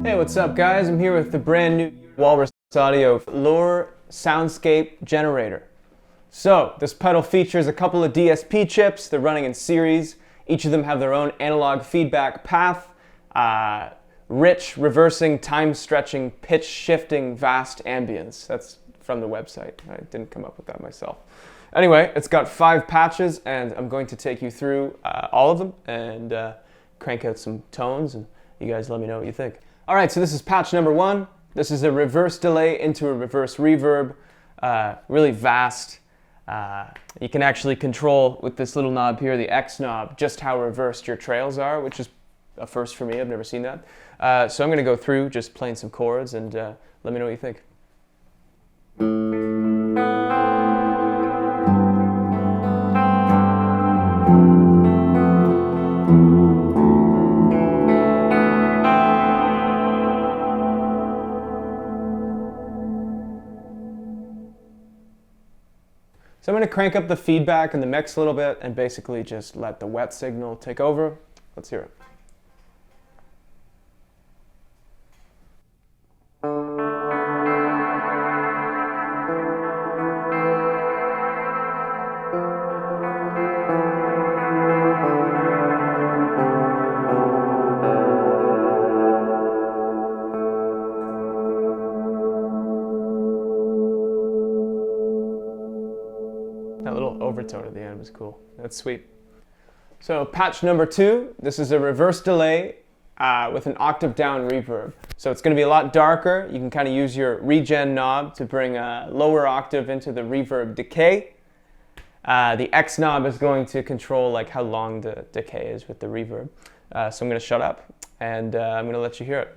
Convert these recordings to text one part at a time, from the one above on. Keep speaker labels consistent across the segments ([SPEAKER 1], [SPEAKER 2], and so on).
[SPEAKER 1] Hey, what's up guys? I'm here with the brand new Walrus Audio Lore Soundscape Generator. So, this pedal features a couple of DSP chips. They're running in series. Each of them have their own analog feedback path, rich, reversing, time-stretching, pitch-shifting, vast ambience. That's from the website. I didn't come up with that myself. Anyway, it's got 5 patches, and I'm going to take you through all of them and crank out some tones, and you guys let me know what you think. All right, so this is patch number 1. This is a reverse delay into a reverse reverb, really vast. You can actually control with this little knob here, the X knob, just how reversed your trails are, which is a first for me. I've never seen that. So I'm going to go through just playing some chords and let me know what you think. So I'm going to crank up the feedback and the mix a little bit and basically just let the wet signal take over. Let's hear it. That little overtone at the end was cool. That's sweet. So patch number 2, this is a reverse delay with an octave down reverb. So it's going to be a lot darker. You can kind of use your regen knob to bring a lower octave into the reverb decay. The X knob is going to control like how long the decay is with the reverb. So I'm going to shut up and I'm going to let you hear it.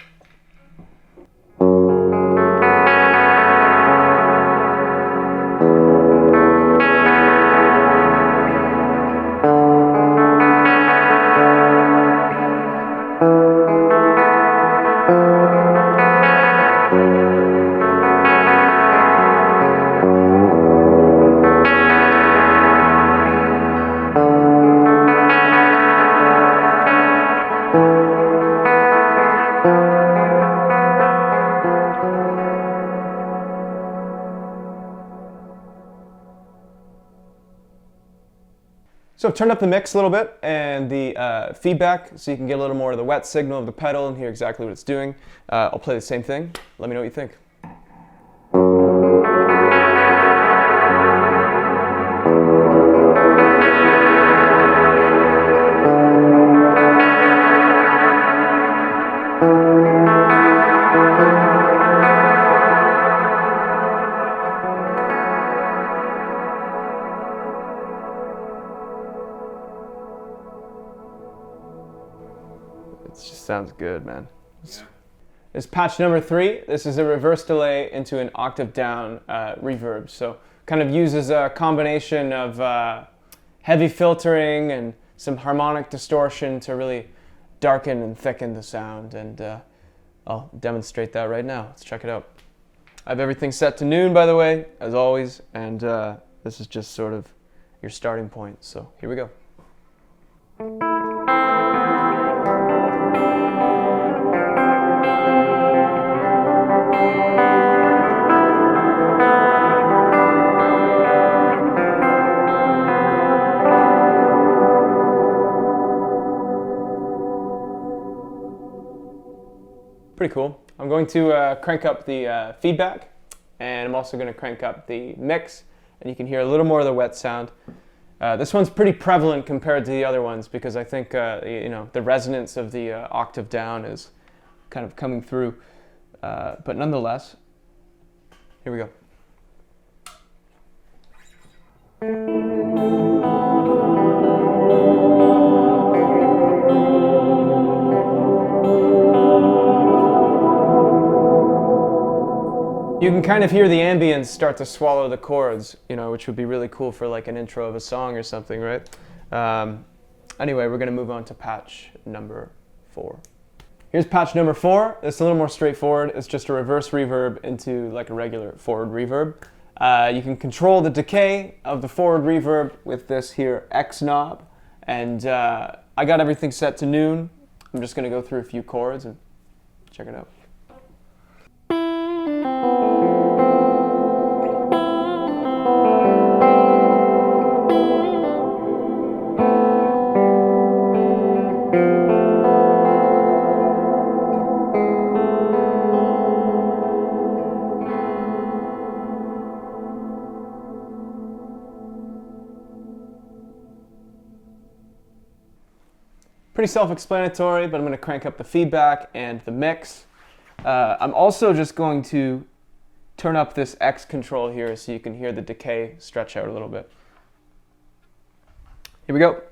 [SPEAKER 1] So I've turned up the mix a little bit and the feedback so you can get a little more of the wet signal of the pedal and hear exactly what it's doing. I'll play the same thing. Let me know what you think. It just sounds good, man. Yeah. This is patch number 3. This is a reverse delay into an octave down reverb. So kind of uses a combination of heavy filtering and some harmonic distortion to really darken and thicken the sound. And I'll demonstrate that right now. Let's check it out. I have everything set to noon, by the way, as always. And this is just sort of your starting point. So here we go. Pretty cool. I'm going to crank up the feedback, and I'm also going to crank up the mix, and you can hear a little more of the wet sound. This one's pretty prevalent compared to the other ones because I think you know, the resonance of the octave down is kind of coming through, but nonetheless, here we go. You can kind of hear the ambience start to swallow the chords, you know, which would be really cool for like an intro of a song or something, right? Anyway, we're going to move on to patch number 4. Here's patch number 4. It's a little more straightforward. It's just a reverse reverb into like a regular forward reverb. You can control the decay of the forward reverb with this here X knob. And I got everything set to noon. I'm just going to go through a few chords and check it out. pretty self-explanatory, but I'm going to crank up the feedback and the mix. I'm also just going to turn up this X control here so you can hear the decay stretch out a little bit. Here we go.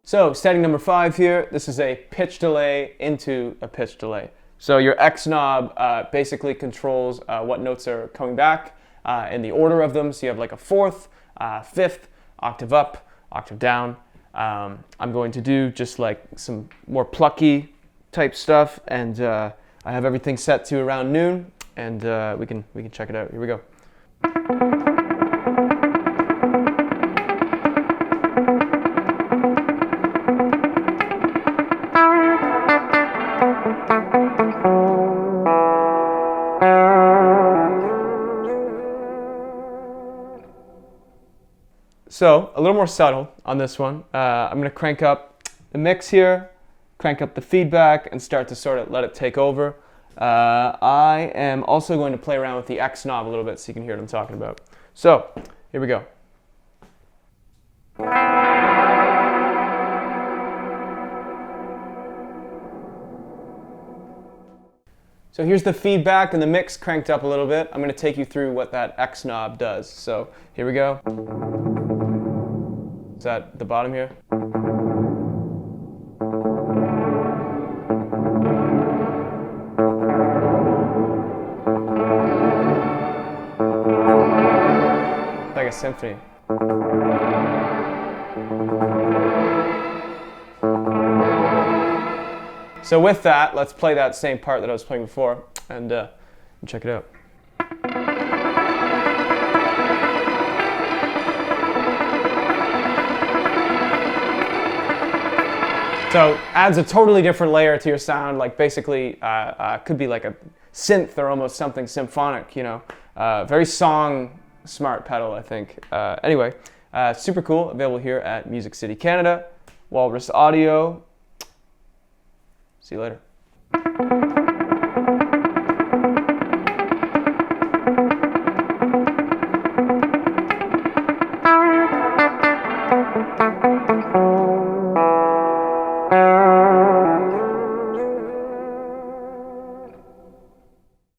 [SPEAKER 1] So setting number 5 here, this is a pitch delay into a pitch delay. So your X knob basically controls what notes are coming back in the order of them. So you have like a 4th, 5th, octave up, octave down. I'm going to do just like some more plucky type stuff, and I have everything set to around noon, and we can check it out. Here we go. So, a little more subtle on this one. I'm going to crank up the mix here, crank up the feedback, and start to sort of let it take over. I am also going to play around with the X knob a little bit so you can hear what I'm talking about. So, here we go. So here's the feedback and the mix cranked up a little bit. I'm going to take you through what that X knob does. So, here we go. Is that the bottom here? Like a symphony. So with that, let's play that same part that I was playing before and check it out. So adds a totally different layer to your sound, like basically could be like a synth or almost something symphonic, you know. Very song smart pedal, I think. Anyway, super cool, available here at Music City, Canada. Walrus Audio. See you later.